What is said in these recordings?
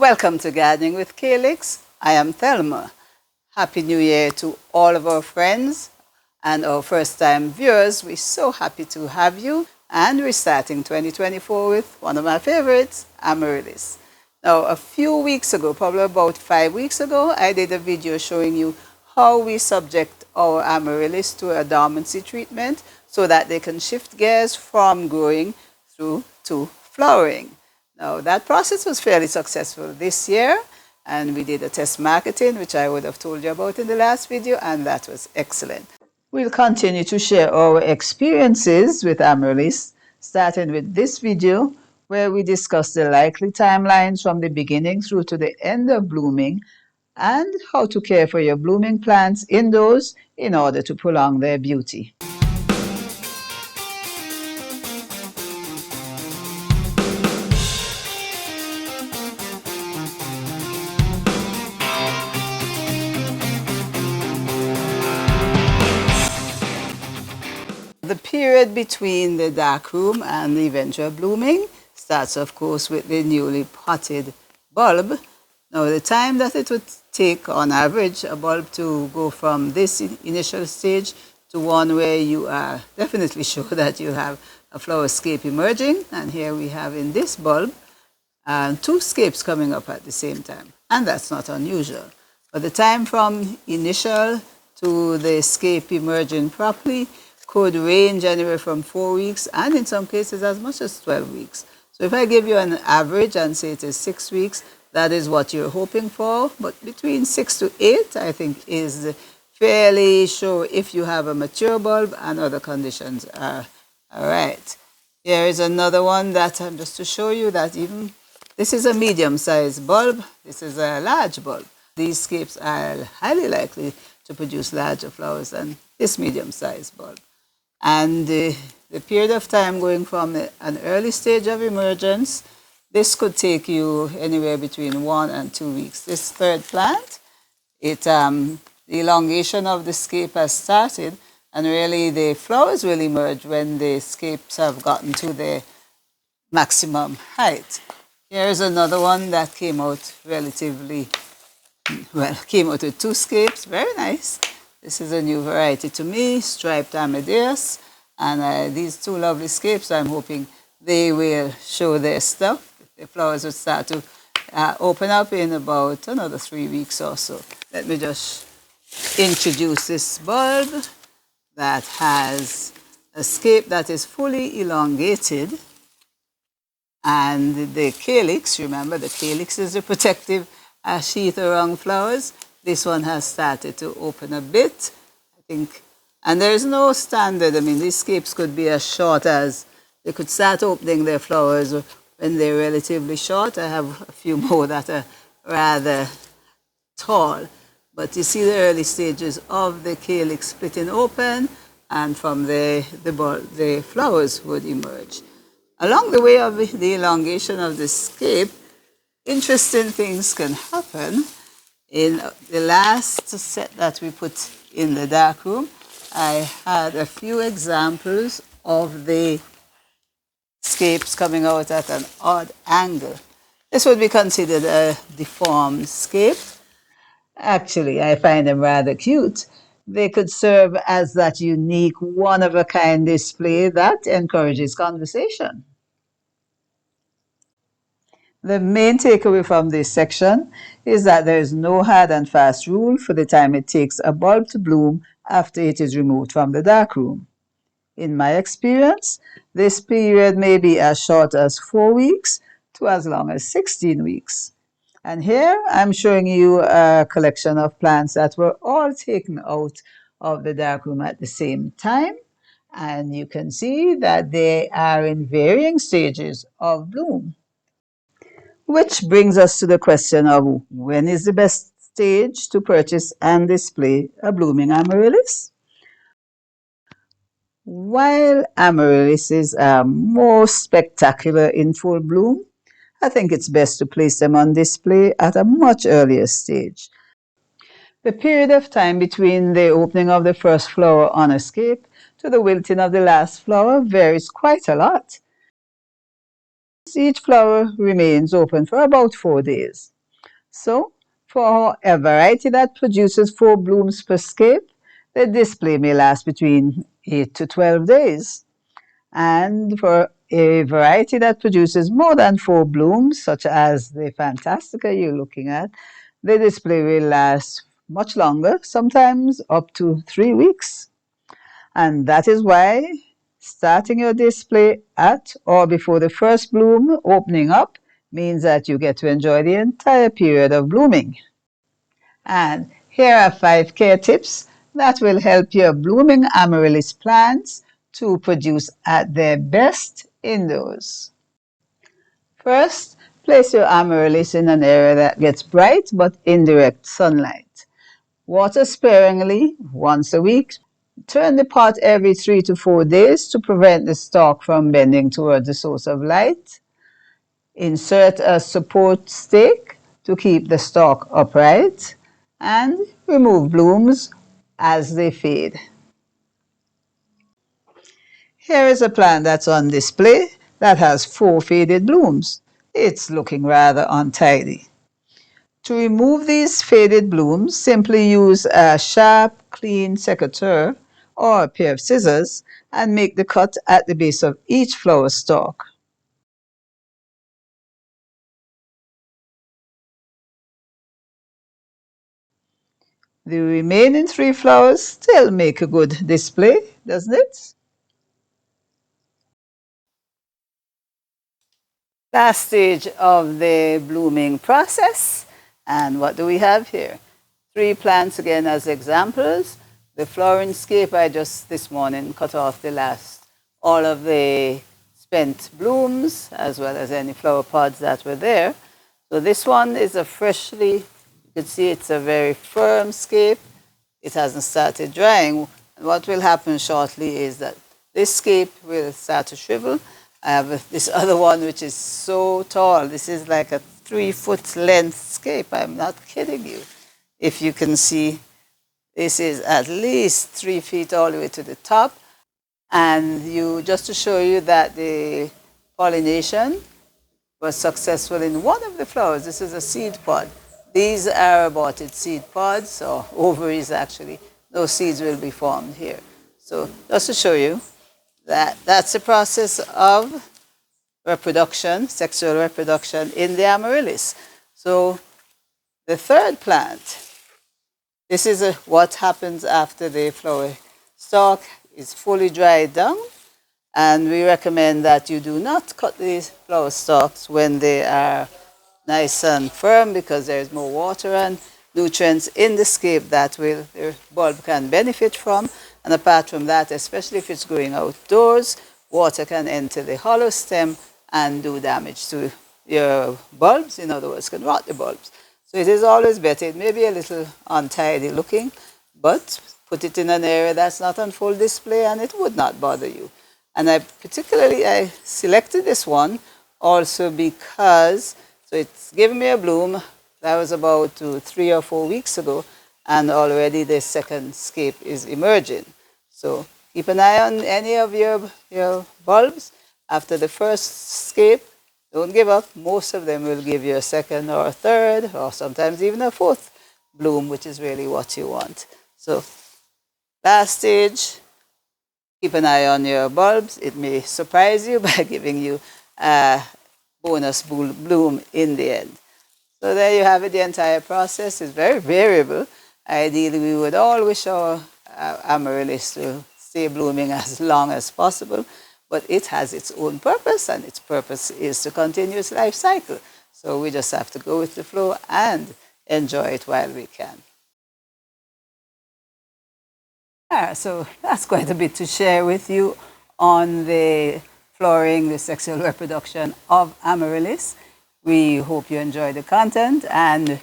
Welcome to Gardening with Calyx. I am Thelma. Happy New Year to all of our friends and our first-time viewers. We're so happy to have you. And we're starting 2024 with one of my favorites, Amaryllis. Now, a few weeks ago, probably about 5 weeks ago, I did a video showing you how we subject our Amaryllis to a dormancy treatment so that they can shift gears from growing through to flowering. Now, that process was fairly successful this year, and we did a test marketing, which I would have told you about in the last video, and that was excellent. We'll continue to share our experiences with Amaryllis, starting with this video, where we discuss the likely timelines from the beginning through to the end of blooming, and how to care for your blooming plants indoors in order to prolong their beauty. The period between the darkroom and the eventual blooming starts, of course, with the newly potted bulb. Now, the time that it would take, on average, a bulb to go from this initial stage to one where you are definitely sure that you have a flower scape emerging. And here we have in this bulb two scapes coming up at the same time. And that's not unusual. But the time from initial to the scape emerging properly could range anywhere from 4 weeks and in some cases as much as 12 weeks. So if I give you an average and say it is 6 weeks, that is what you're hoping for. But between 6 to 8, I think, is fairly sure if you have a mature bulb and other conditions are all right. Here is another one that just to show you that even this is a medium-sized bulb. This is a large bulb. These scapes are highly likely to produce larger flowers than this medium-sized bulb. And the period of time going from an early stage of emergence, this could take you anywhere between 1 and 2 weeks. This third plant, the elongation of the scape has started, and really the flowers will emerge when the scapes have gotten to their maximum height. Here's another one that came out relatively, well, came out with 2 scapes, very nice. This is a new variety to me, striped Amaryllis, and these 2 lovely scapes, I'm hoping they will show their stuff. The flowers will start to open up in about another 3 weeks or so. Let me just introduce this bulb that has a scape that is fully elongated, and the calyx, remember the calyx is the protective sheath around flowers. This one has started to open a bit, I think. And there's no standard. I mean, these scapes could be as short as, they could start opening their flowers when they're relatively short. I have a few more that are rather tall. But you see the early stages of the calyx splitting open, and from there, the flowers would emerge. Along the way of the elongation of the scape, interesting things can happen. In the last set that we put in the darkroom, I had a few examples of the scapes coming out at an odd angle. This would be considered a deformed scape. Actually, I find them rather cute. They could serve as that unique, one-of-a-kind display that encourages conversation. The main takeaway from this section is that there is no hard and fast rule for the time it takes a bulb to bloom after it is removed from the darkroom. In my experience, this period may be as short as 4 weeks to as long as 16 weeks. And here I'm showing you a collection of plants that were all taken out of the darkroom at the same time. And you can see that they are in varying stages of bloom. Which brings us to the question of when is the best stage to purchase and display a blooming amaryllis? While amaryllises are most spectacular in full bloom, I think it's best to place them on display at a much earlier stage. The period of time between the opening of the first flower on a scape to the wilting of the last flower varies quite a lot. each flower remains open for about 4 days. So, for a variety that produces 4 blooms per scape, the display may last between 8 to 12 days. And for a variety that produces more than 4 blooms, such as the Fantastica you're looking at, the display will last much longer, sometimes up to 3 weeks. And that is why starting your display at or before the first bloom opening up means that you get to enjoy the entire period of blooming. And here are 5 care tips that will help your blooming amaryllis plants to produce at their best indoors. First, place your amaryllis in an area that gets bright but indirect sunlight. Water sparingly once a week. Turn the pot every 3 to 4 days to prevent the stalk from bending towards the source of light. Insert a support stake to keep the stalk upright. And remove blooms as they fade. Here is a plant that's on display that has 4 faded blooms. It's looking rather untidy. To remove these faded blooms, simply use a sharp, clean secateur or a pair of scissors and make the cut at the base of each flower stalk. The remaining 3 flowers still make a good display, doesn't it? Last stage of the blooming process. And what do we have here? 3 plants again as examples. The flowering scape I just this morning cut off all of the spent blooms as well as any flower pods that were there. So this one is a freshly, you can see it's a very firm scape. It hasn't started drying. And what will happen shortly is that this scape will start to shrivel. I have this other one which is so tall. This is like a 3-foot length scape. I'm not kidding you. If you can see, this is at least 3 feet all the way to the top. And just to show you that the pollination was successful in one of the flowers. This is a seed pod. These are aborted seed pods, or ovaries actually. No seeds will be formed here. So just to show you, that's the process of reproduction, sexual reproduction in the amaryllis. So the third plant, this is what happens after the flower stalk is fully dried down. And we recommend that you do not cut these flower stalks when they are nice and firm, because there is more water and nutrients in the scape that the bulb can benefit from. And apart from that, especially if it's growing outdoors, water can enter the hollow stem and do damage to your bulbs. In other words, can rot the bulbs. So it is always better. It may be a little untidy looking, but put it in an area that's not on full display and it would not bother you. And I selected this one also because, so it's given me a bloom. That was about 3 or 4 weeks ago, and already the second scape is emerging. So keep an eye on any of your bulbs. After the first scape, don't give up. Most of them will give you a second or a third, or sometimes even a 4th bloom, which is really what you want. So last stage, keep an eye on your bulbs. It may surprise you by giving you a bonus bloom in the end. So there you have it. The entire process is very variable. Ideally, we would all wish our amaryllis to stay blooming as long as possible, but it has its own purpose, and its purpose is to continue its life cycle. So we just have to go with the flow and enjoy it while we can. So that's quite a bit to share with you on the flowering, the sexual reproduction of amaryllis. We hope you enjoy the content and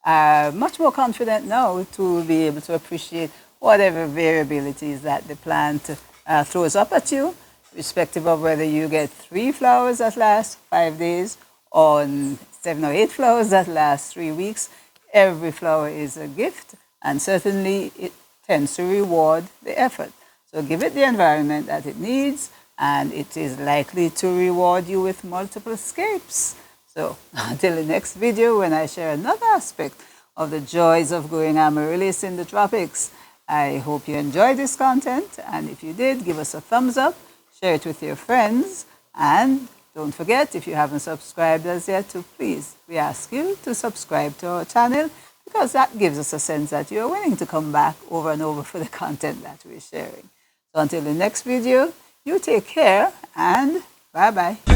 are much more confident now to be able to appreciate whatever variabilities that the plant throws up at you, irrespective of whether you get 3 flowers that last 5 days or 7 or 8 flowers that last 3 weeks. Every flower is a gift, and certainly it tends to reward the effort. So give it the environment that it needs, and it is likely to reward you with multiple escapes. So until the next video, when I share another aspect of the joys of growing amaryllis in the tropics, I hope you enjoyed this content, and if you did, give us a thumbs up, share it with your friends, and don't forget, if you haven't subscribed as yet, to please, we ask you to subscribe to our channel, because that gives us a sense that you're willing to come back over and over for the content that we're sharing. So until the next video, you take care, and bye-bye.